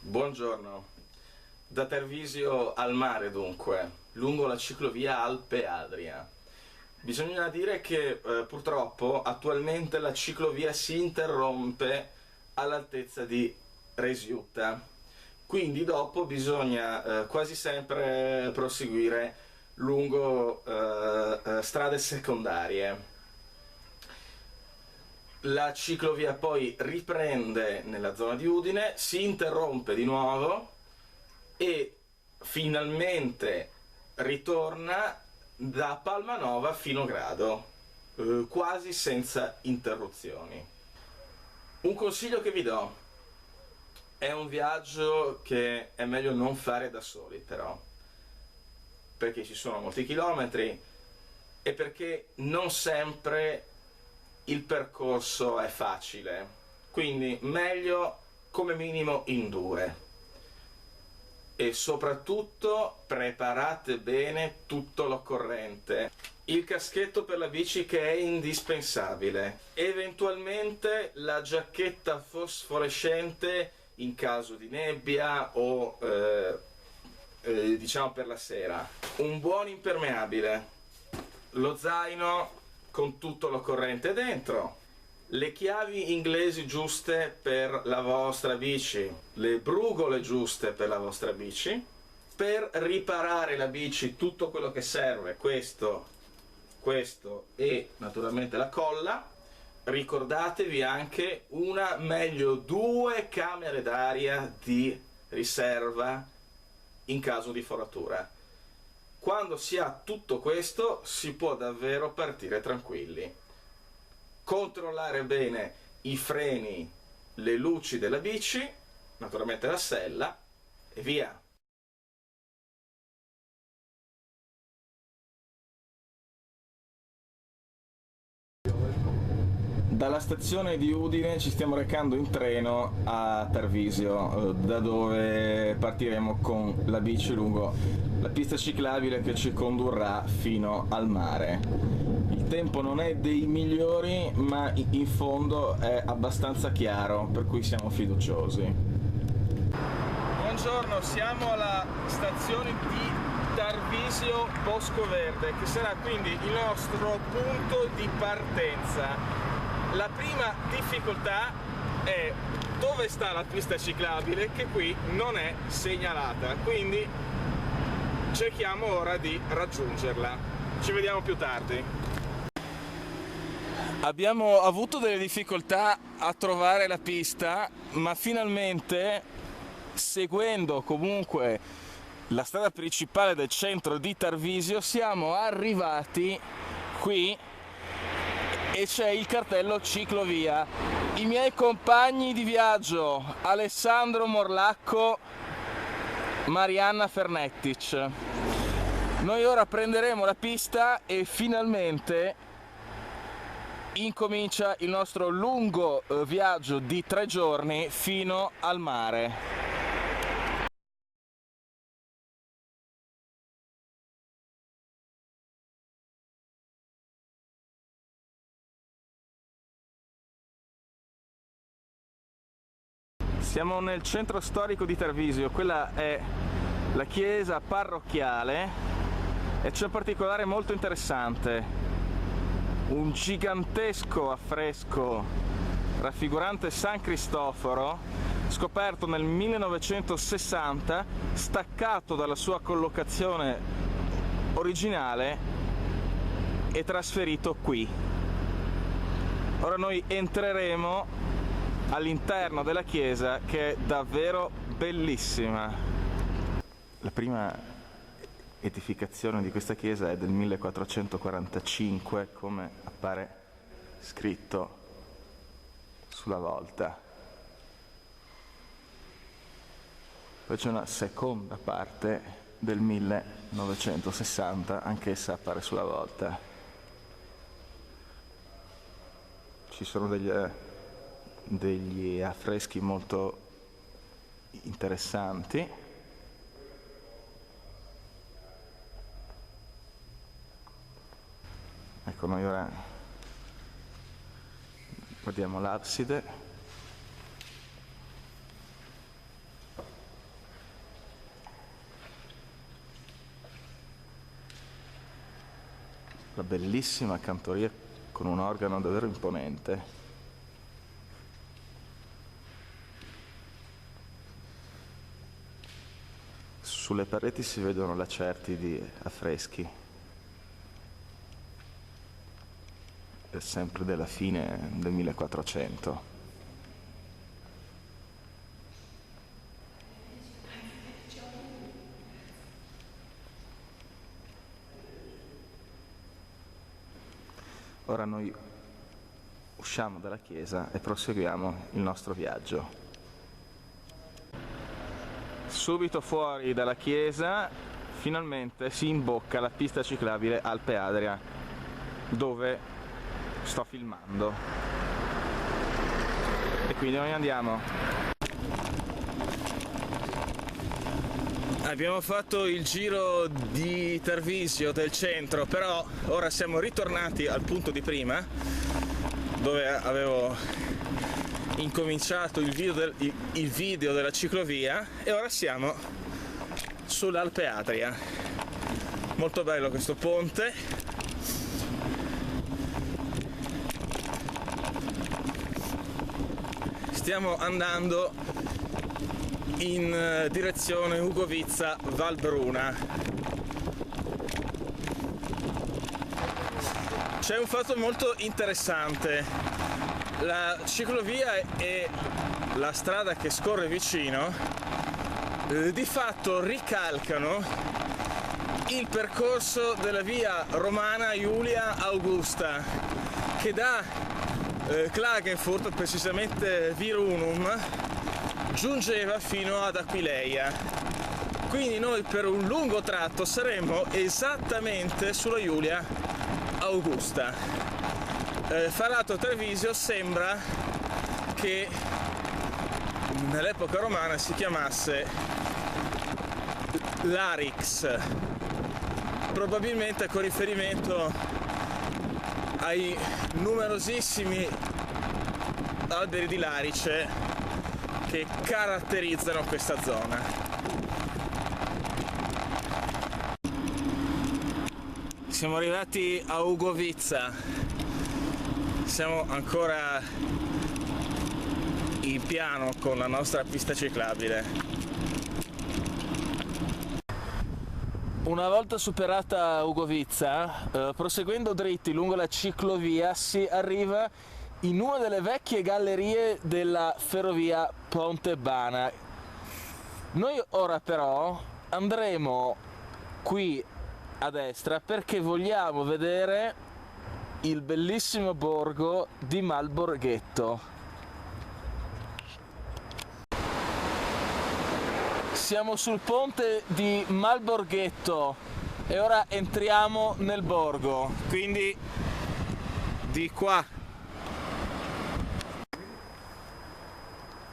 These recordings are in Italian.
Buongiorno. Da Tarvisio al mare dunque, lungo la ciclovia Alpe Adria. Bisogna dire che purtroppo attualmente la ciclovia si interrompe all'altezza di Resiutta, quindi dopo bisogna quasi sempre proseguire lungo strade secondarie. La ciclovia poi riprende nella zona di Udine, si interrompe di nuovo e finalmente ritorna da Palmanova fino a Grado, quasi senza interruzioni. Un consiglio che vi do: è un viaggio che è meglio non fare da soli, però, perché ci sono molti chilometri e perché non sempre il percorso è facile, quindi meglio come minimo in due. E soprattutto preparate bene tutto l'occorrente. Il caschetto per la bici, che è indispensabile, eventualmente la giacchetta fosforescente in caso di nebbia o diciamo per la sera, un buon impermeabile, lo zaino con tutto l'occorrente dentro, le chiavi inglesi giuste per la vostra bici, le brugole giuste per la vostra bici, per riparare la bici tutto quello che serve, questo e naturalmente la colla. Ricordatevi anche una, meglio due camere d'aria di riserva in caso di foratura. Quando si ha tutto questo si può davvero partire tranquilli. Controllare bene i freni, le luci della bici, naturalmente la sella e via. Dalla stazione di Udine ci stiamo recando in treno a Tarvisio, da dove partiremo con la bici lungo la pista ciclabile che ci condurrà fino al mare. Il tempo non è dei migliori, ma in fondo è abbastanza chiaro, per cui siamo fiduciosi. Buongiorno, siamo alla stazione di Tarvisio Boscoverde, che sarà quindi il nostro punto di partenza. La prima difficoltà è dove sta la pista ciclabile, che qui non è segnalata, quindi cerchiamo ora di raggiungerla. Ci vediamo più tardi. Abbiamo avuto delle difficoltà a trovare la pista, ma finalmente, seguendo comunque la strada principale del centro di Tarvisio, siamo arrivati qui e c'è il cartello ciclovia. I miei compagni di viaggio, Alessandro Morlacco, Marianna Fernettic. Noi ora prenderemo la pista e finalmente incomincia il nostro lungo viaggio di 3 giorni fino al mare. Siamo nel centro storico di Tarvisio, quella è la chiesa parrocchiale e c'è un particolare molto interessante: un gigantesco affresco raffigurante San Cristoforo, scoperto nel 1960, staccato dalla sua collocazione originale e trasferito qui. Ora noi entreremo all'interno della chiesa, che è davvero bellissima. La prima edificazione di questa chiesa è del 1445, come appare scritto sulla volta. Poi c'è una seconda parte del 1960, anch'essa appare sulla volta. Ci sono degli affreschi molto interessanti. Ecco, noi ora guardiamo l'abside. la bellissima cantoria con un organo davvero imponente. Sulle pareti si vedono lacerti di affreschi, sempre della fine del 1400. Ora noi usciamo dalla chiesa e proseguiamo il nostro viaggio. Subito fuori dalla chiesa finalmente si imbocca la pista ciclabile Alpe Adria, dove sto filmando. E quindi noi andiamo. Abbiamo fatto il giro di Tarvisio, del centro, però ora siamo ritornati al punto di prima, dove avevo incominciato il video della ciclovia, e ora siamo sull'Alpe Adria. Molto bello questo ponte. Stiamo andando in direzione Ugovizza-Valbruna. C'è un fatto molto interessante: la ciclovia e la strada che scorre vicino di fatto ricalcano il percorso della via romana Iulia Augusta, che da Klagenfurt, precisamente Virunum, giungeva fino ad Aquileia. Quindi noi per un lungo tratto saremmo esattamente sulla Iulia Augusta. Farato Trevisio sembra che nell'epoca romana si chiamasse Larix, probabilmente con riferimento ai numerosissimi alberi di larice che caratterizzano questa zona. Siamo arrivati a Ugovizza, siamo ancora in piano con la nostra pista ciclabile. Una volta superata Ugovizza, proseguendo dritti lungo la ciclovia si arriva in una delle vecchie gallerie della ferrovia Pontebana. Noi ora però andremo qui a destra perché vogliamo vedere il bellissimo borgo di Malborghetto. Siamo sul ponte di Malborghetto e ora entriamo nel borgo, quindi di qua.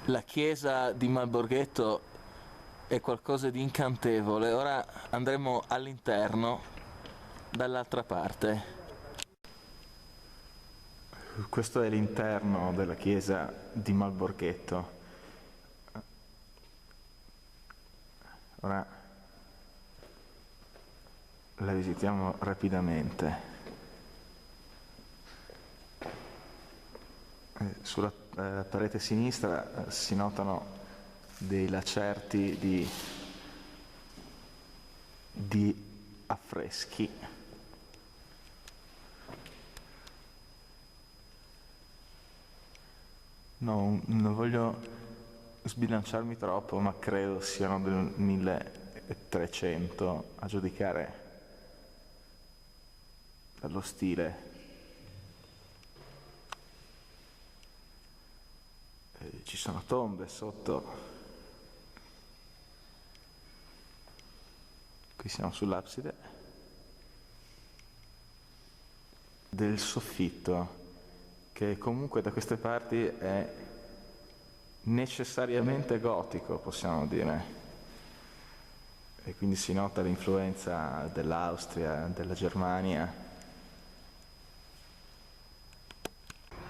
La chiesa di Malborghetto è qualcosa di incantevole. Ora andremo all'interno, dall'altra parte. Questo è l'interno della chiesa di Malborghetto. Ora la visitiamo rapidamente. Sulla parete sinistra si notano dei lacerti di affreschi. Non voglio sbilanciarmi troppo, ma credo siano del 1300 a giudicare dallo stile. Ci sono tombe sotto. Qui siamo sull'abside del soffitto, che comunque da queste parti è necessariamente gotico, possiamo dire, e quindi si nota l'influenza dell'Austria, della Germania.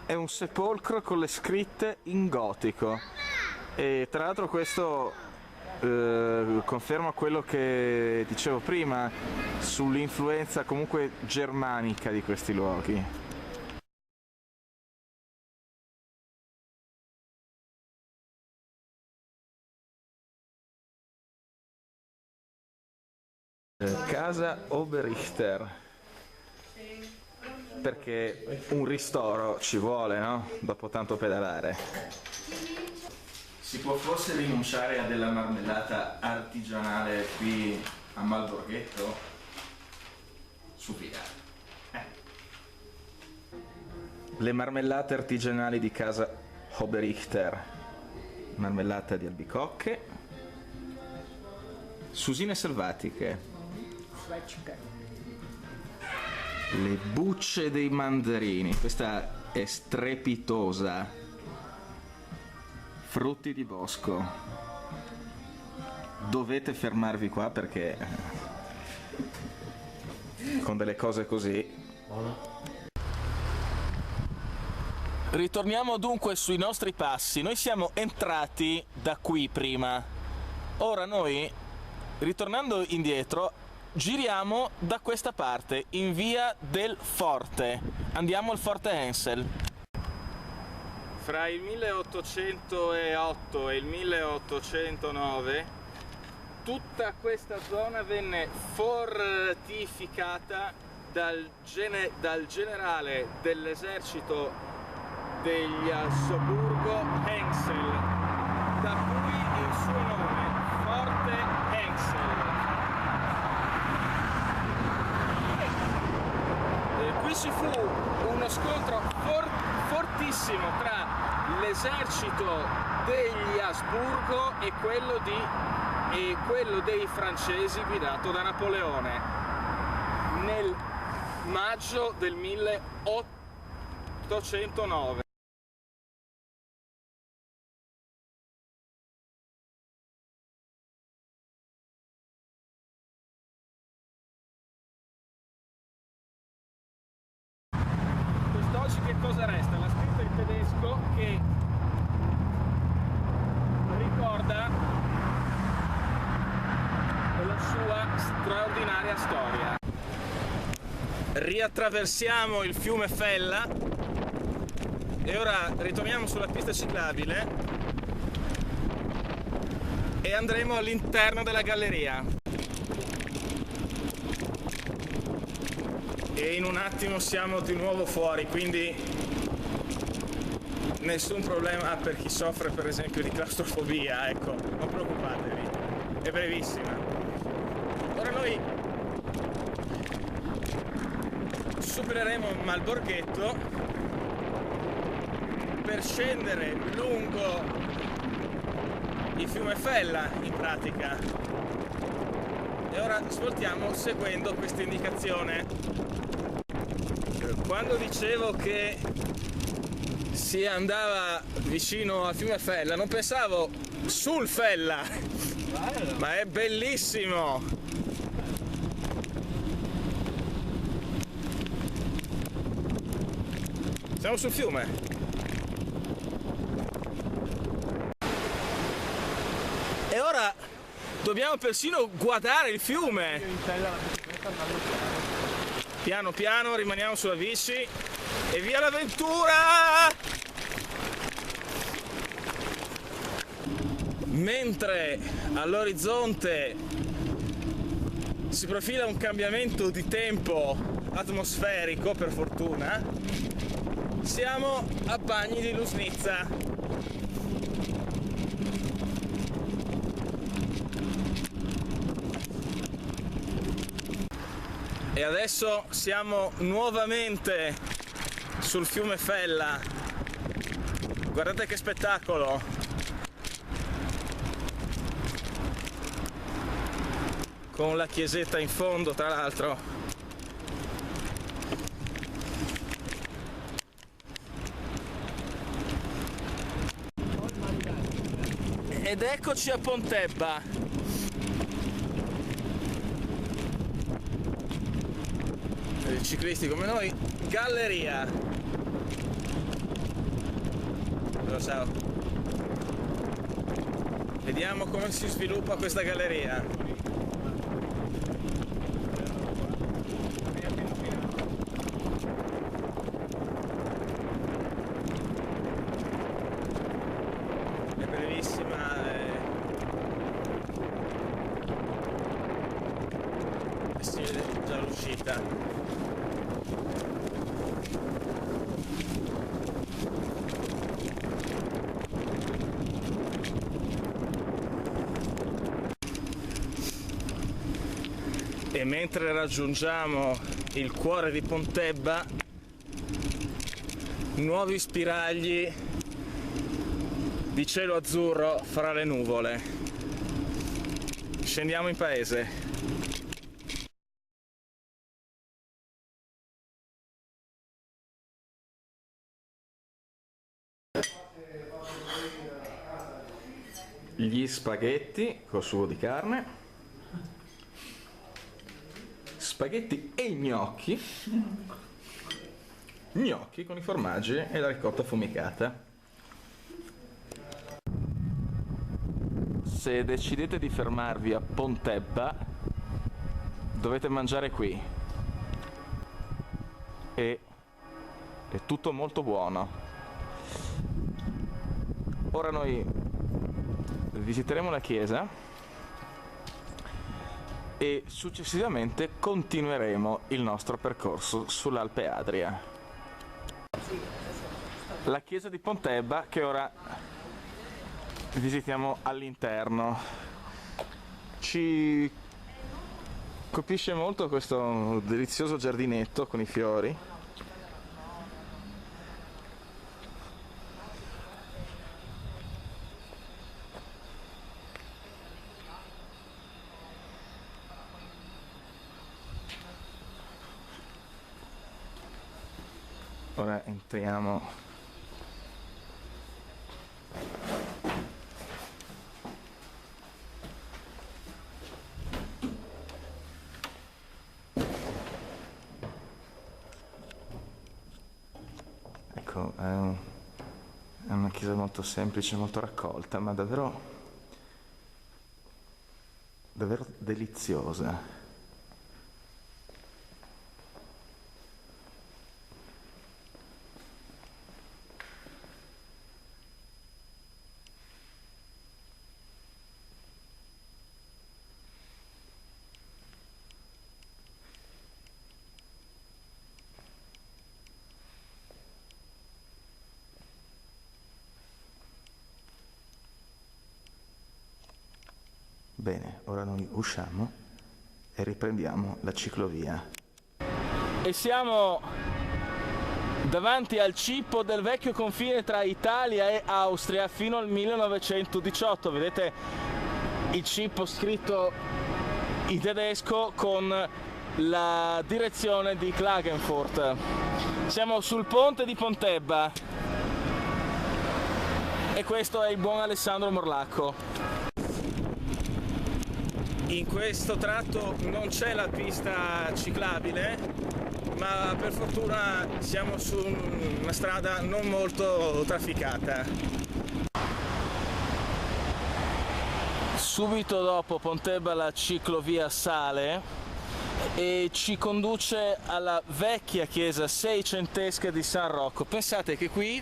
È un sepolcro con le scritte in gotico, e tra l'altro questo confermo quello che dicevo prima sull'influenza comunque germanica di questi luoghi. Casa Oberrichter, perché un ristoro ci vuole, no? Dopo tanto pedalare. Si può forse rinunciare a della marmellata artigianale qui a Malborghetto? Su via. Le marmellate artigianali di casa Oberrichter. Marmellata di albicocche. Susine selvatiche. Le bucce dei mandarini, questa è strepitosa. Frutti di bosco. Dovete fermarvi qua perché con delle cose così. Ritorniamo dunque sui nostri passi. Noi siamo entrati da qui prima. Ora noi, ritornando indietro, giriamo da questa parte, in via del Forte. Andiamo al Forte Hensel. Fra il 1808 e il 1809 tutta questa zona venne fortificata dal generale dell'esercito degli Asburgo Hensel, da cui il suo nome, Forte Hensel. Qui ci fu uno scontro fortissimo tra l'esercito degli Asburgo e quello dei francesi guidato da Napoleone nel maggio del 1809. Quest'oggi che cosa resta? La scritta in tedesco che ricorda la sua straordinaria storia. Riattraversiamo il fiume Fella e ora ritorniamo sulla pista ciclabile e andremo all'interno della galleria. E in un attimo siamo di nuovo fuori, quindi nessun problema per chi soffre per esempio di claustrofobia, ecco, non preoccupatevi, è brevissima. Ora noi supereremo Malborghetto per scendere lungo il fiume Fella in pratica, e ora svoltiamo seguendo questa indicazione. Quando dicevo che si andava vicino al fiume Fella non pensavo sul Fella, ma è bellissimo. Siamo sul fiume. E ora dobbiamo persino guardare il fiume. Piano piano rimaniamo sulla bici e via l'avventura! Mentre all'orizzonte si profila un cambiamento di tempo atmosferico, per fortuna, siamo a Bagni di Lusnizza. E adesso siamo nuovamente sul fiume Fella. Guardate che spettacolo! Con la chiesetta in fondo, tra l'altro. Ed eccoci a Pontebba. Ciclisti come noi, galleria. Lo so. Vediamo come si sviluppa questa galleria. È brevissima. Si vede già l'uscita. E mentre raggiungiamo il cuore di Pontebba, nuovi spiragli di cielo azzurro fra le nuvole. Scendiamo in paese. Gli spaghetti col sugo di carne. Spaghetti e gnocchi con i formaggi e la ricotta affumicata. Se decidete di fermarvi a Pontebba dovete mangiare qui e è tutto molto buono. Ora noi visiteremo la chiesa e successivamente continueremo il nostro percorso sull'Alpe Adria. La chiesa di Pontebba che ora visitiamo all'interno. Ci colpisce molto questo delizioso giardinetto con i fiori. Ora entriamo ecco, è una chiesa molto semplice, molto raccolta, ma davvero deliziosa. Bene, ora noi usciamo e riprendiamo la ciclovia. E siamo davanti al cippo del vecchio confine tra Italia e Austria fino al 1918. Vedete il cippo scritto in tedesco con la direzione di Klagenfurt. Siamo sul ponte di Pontebba e questo è il buon Alessandro Morlacco. In questo tratto non c'è la pista ciclabile, ma per fortuna siamo su una strada non molto trafficata. Subito dopo Pontebba la ciclovia sale e ci conduce alla vecchia chiesa seicentesca di San Rocco. Pensate che qui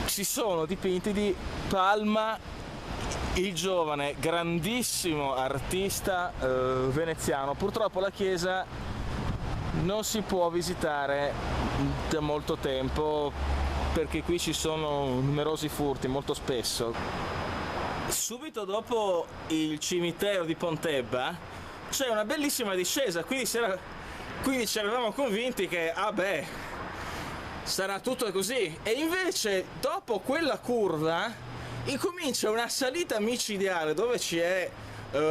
ci sono dipinti di Palma, il giovane, grandissimo artista veneziano. Purtroppo la chiesa non si può visitare da molto tempo perché qui ci sono numerosi furti, molto spesso. Subito dopo il cimitero di Pontebba c'è una bellissima discesa, quindi ci eravamo convinti che sarà tutto così, e invece dopo quella curva incomincia una salita micidiale dove ci è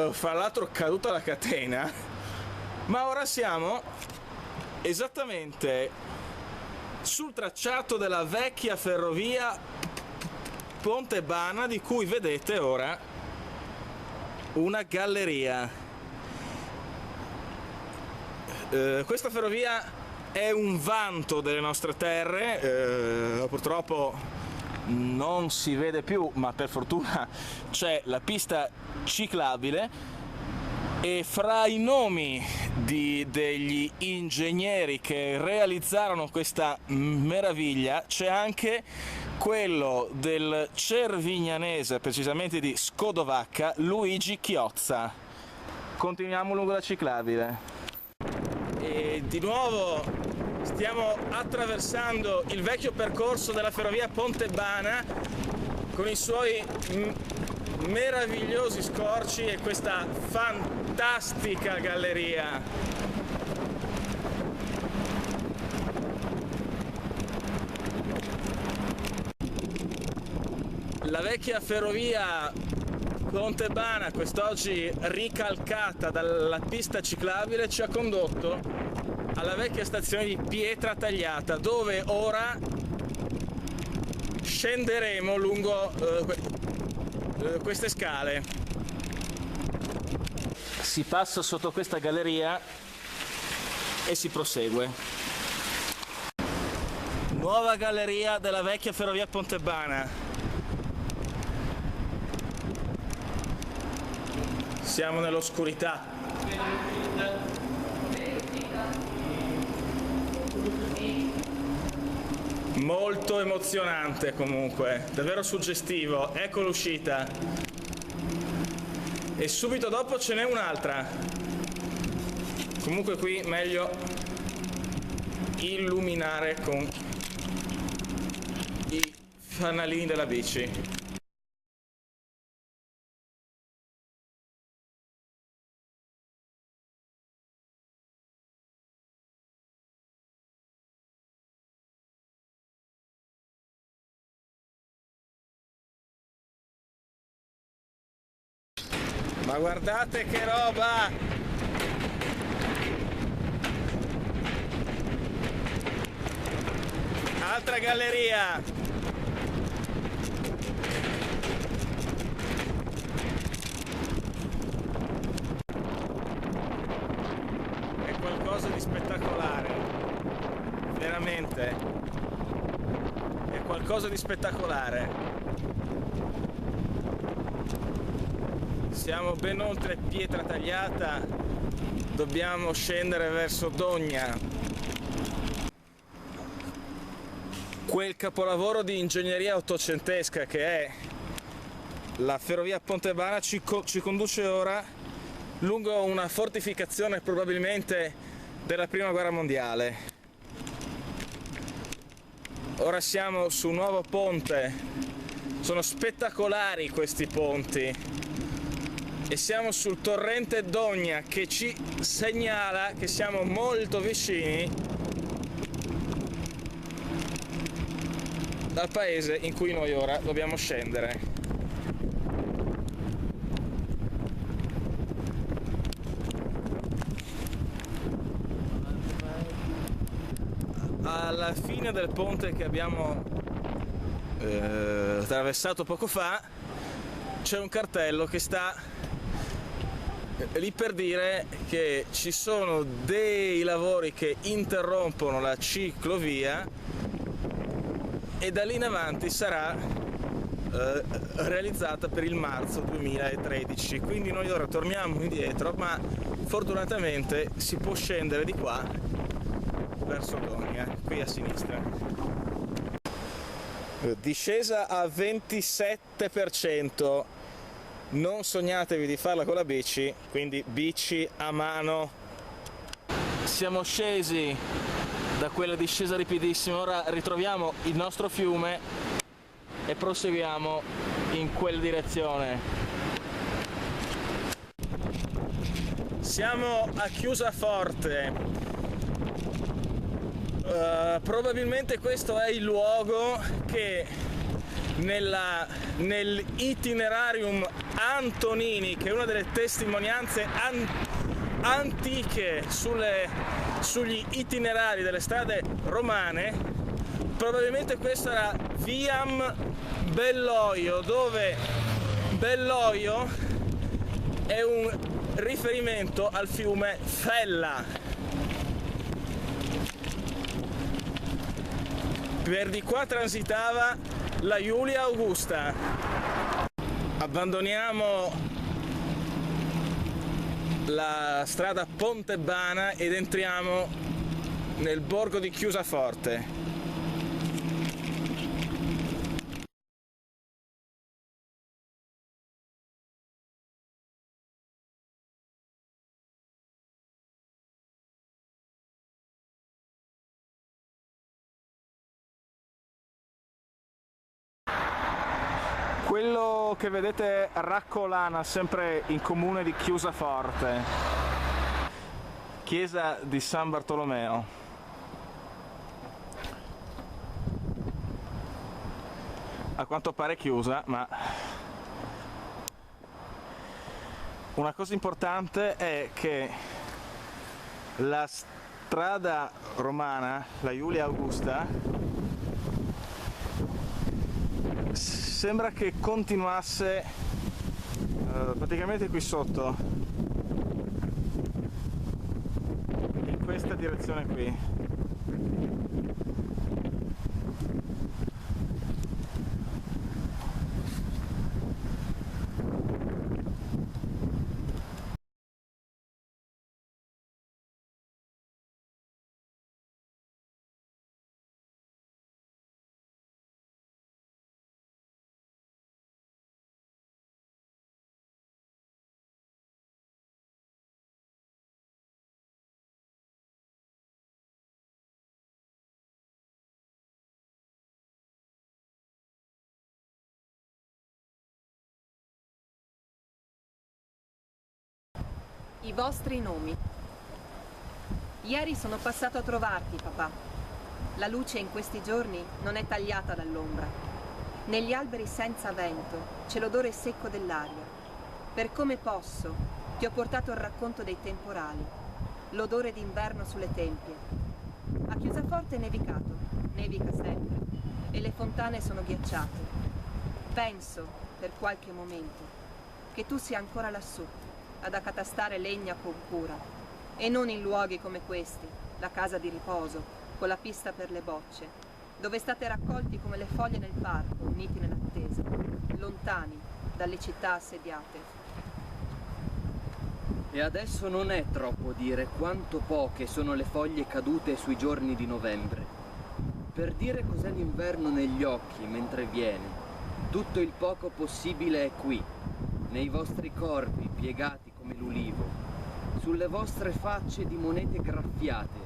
fra l'altro caduta la catena, ma ora siamo esattamente sul tracciato della vecchia ferrovia pontebana, di cui vedete ora una galleria. Questa ferrovia è un vanto delle nostre terre, purtroppo non si vede più, ma per fortuna c'è la pista ciclabile, e fra i nomi degli ingegneri che realizzarono questa meraviglia c'è anche quello del cervignanese, precisamente di Scodovacca, Luigi Chiozza. Continuiamo lungo la ciclabile e di nuovo stiamo attraversando il vecchio percorso della ferrovia Pontebana con i suoi meravigliosi scorci e questa fantastica galleria. La vecchia ferrovia Pontebana, quest'oggi ricalcata dalla pista ciclabile, ci ha condotto alla vecchia stazione di Pietratagliata, dove ora scenderemo lungo queste scale. Si passa sotto questa galleria e si prosegue. Nuova galleria della vecchia ferrovia Pontebana. Siamo nell'oscurità. Molto emozionante comunque, davvero suggestivo. Ecco l'uscita. E subito dopo ce n'è un'altra. Comunque qui meglio illuminare con i fanalini della bici. Ma guardate che roba! Altra galleria! È qualcosa di spettacolare, veramente, è qualcosa di spettacolare. Siamo ben oltre Pietratagliata, dobbiamo scendere verso Dogna. Quel capolavoro di ingegneria ottocentesca che è la ferrovia Pontebana ci conduce ora lungo una fortificazione probabilmente della Prima Guerra Mondiale. Ora siamo su un nuovo ponte, sono spettacolari questi ponti. E siamo sul torrente Dogna che ci segnala che siamo molto vicini dal paese in cui noi ora dobbiamo scendere. Alla fine del ponte che abbiamo attraversato poco fa c'è un cartello che sta lì per dire che ci sono dei lavori che interrompono la ciclovia e da lì in avanti sarà realizzata per il marzo 2013. Quindi noi ora torniamo indietro, ma fortunatamente si può scendere di qua verso Dogna, qui a sinistra. Discesa a 27%. Non sognatevi di farla con la bici, quindi bici a mano. Siamo scesi da quella discesa ripidissima, ora ritroviamo il nostro fiume e proseguiamo in quella direzione. Siamo a Chiusaforte. Probabilmente questo è il luogo che nell'itinerarium Antonini, che è una delle testimonianze antiche sugli itinerari delle strade romane, probabilmente questa era Viam Belloio, dove Belloio è un riferimento al fiume Fella. Per di qua transitava la Julia Augusta. Abbandoniamo la strada Pontebana ed entriamo nel borgo di Chiusaforte. Quello che vedete raccolana sempre in comune di Chiusaforte, chiesa di San Bartolomeo. A quanto pare chiusa, ma una cosa importante è che la strada romana, la Julia Augusta, sembra che continuasse praticamente qui sotto, in questa direzione qui. I vostri nomi. Ieri sono passato a trovarti, papà. La luce in questi giorni non è tagliata dall'ombra. Negli alberi senza vento c'è l'odore secco dell'aria. Per come posso, ti ho portato il racconto dei temporali, l'odore d'inverno sulle tempie. A Chiusaforte è nevicato, nevica sempre, e le fontane sono ghiacciate. Penso, per qualche momento, che tu sia ancora lassù, ad accatastare legna con cura, e non in luoghi come questi, la casa di riposo, con la pista per le bocce, dove state raccolti come le foglie nel parco, uniti nell'attesa, lontani dalle città assediate. E adesso non è troppo dire quanto poche sono le foglie cadute sui giorni di novembre. Per dire cos'è l'inverno negli occhi mentre viene, tutto il poco possibile è qui, nei vostri corpi piegati come l'ulivo, sulle vostre facce di monete graffiate,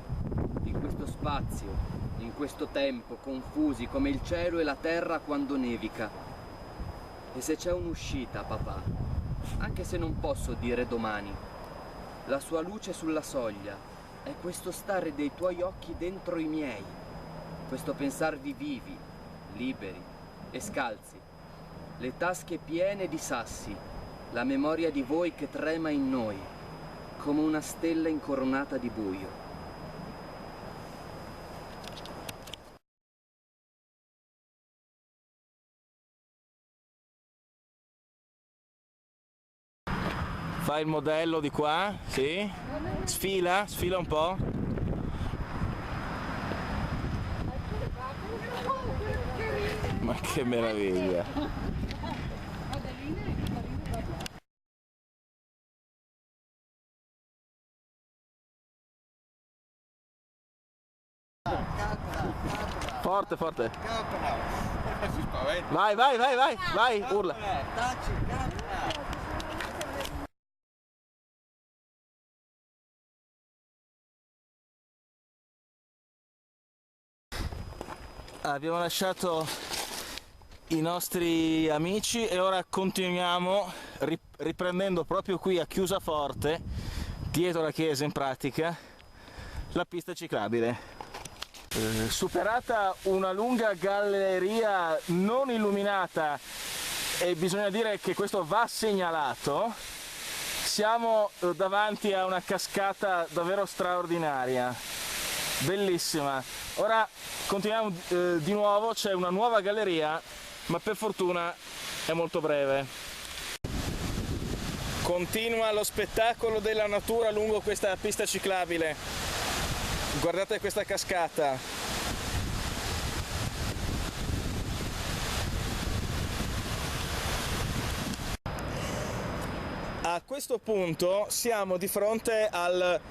in questo spazio, in questo tempo, confusi come il cielo e la terra quando nevica. E se c'è un'uscita, papà, anche se non posso dire domani, la sua luce sulla soglia è questo stare dei tuoi occhi dentro i miei, questo pensarvi vivi, liberi e scalzi, le tasche piene di sassi, la memoria di voi che trema in noi, come una stella incoronata di buio. Fai il modello di qua, sì? Sfila un po'. Ma che meraviglia! Forte, forte. Vai, vai, vai, vai, vai, urla. Abbiamo lasciato i nostri amici e ora continuiamo riprendendo proprio qui a Chiusaforte, dietro la chiesa in pratica, la pista ciclabile. Superata una lunga galleria non illuminata, e bisogna dire che questo va segnalato, siamo davanti a una cascata davvero straordinaria, bellissima. Ora continuiamo di nuovo, c'è una nuova galleria, ma per fortuna è molto breve. Continua lo spettacolo della natura lungo questa pista ciclabile. Guardate questa cascata. A questo punto siamo di fronte alla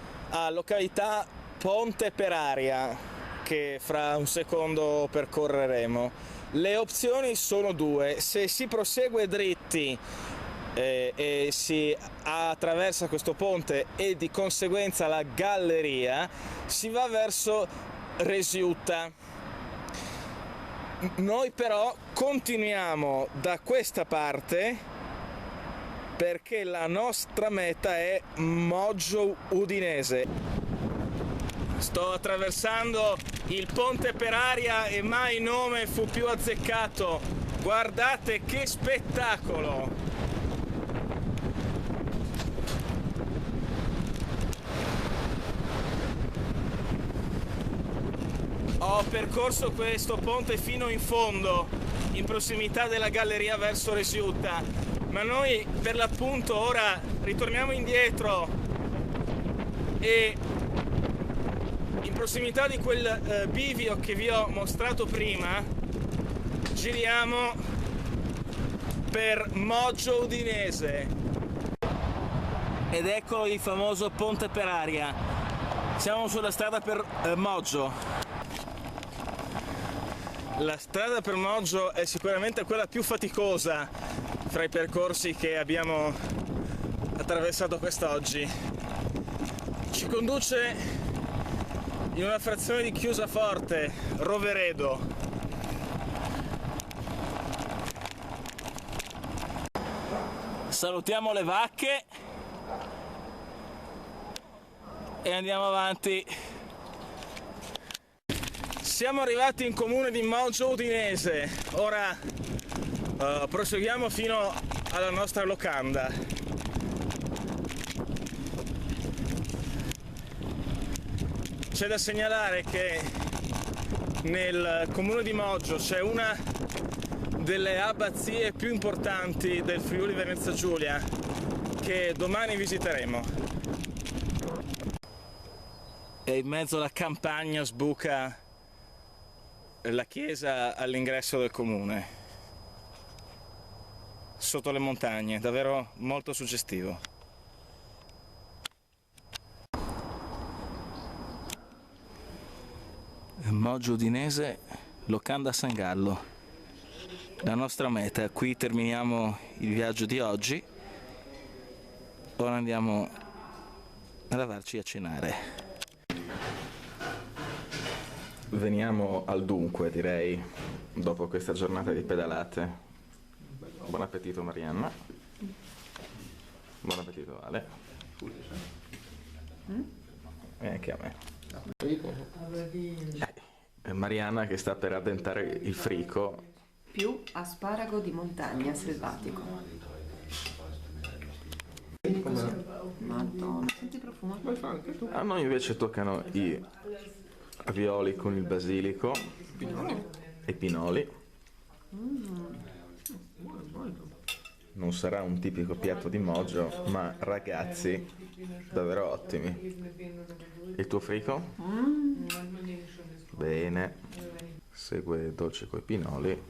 località Ponte per Aria, che fra un secondo percorreremo. Le opzioni sono due: se si prosegue dritti e si attraversa questo ponte e di conseguenza la galleria, si va verso Resiutta. Noi però continuiamo da questa parte perché la nostra meta è Moggio Udinese. Sto attraversando il Ponte per Aria e mai nome fu più azzeccato. Guardate che spettacolo! Ho percorso questo ponte fino in fondo, in prossimità della galleria verso Resiutta, ma noi per l'appunto ora ritorniamo indietro e in prossimità di quel bivio che vi ho mostrato prima giriamo per Moggio Udinese. Ed ecco il famoso Ponte per Aria. Siamo sulla strada per Moggio. La strada per Moggio è sicuramente quella più faticosa fra i percorsi che abbiamo attraversato quest'oggi. Ci conduce in una frazione di Chiusaforte, Roveredo. Salutiamo le vacche e andiamo avanti. Siamo arrivati in comune di Moggio Udinese, ora proseguiamo fino alla nostra locanda. C'è da segnalare che nel comune di Moggio c'è una delle abbazie più importanti del Friuli Venezia Giulia che domani visiteremo. E in mezzo alla campagna sbuca la chiesa all'ingresso del comune, sotto le montagne, davvero molto suggestivo. Moggio Udinese, locanda San Gallo, la nostra meta. Qui terminiamo il viaggio di oggi, ora andiamo a lavarci e a cenare. Veniamo al dunque, direi, dopo questa giornata di pedalate. Buon appetito Marianna. Buon appetito Ale. E anche a me. Marianna che sta per addentare il frico. Più asparago di montagna selvatico. Madonna, senti il profumo? A noi invece toccano i ravioli con il basilico e pinoli. Non sarà un tipico piatto di Moggio, ma ragazzi, davvero ottimi. Il tuo frico? Bene. Segue dolce coi pinoli.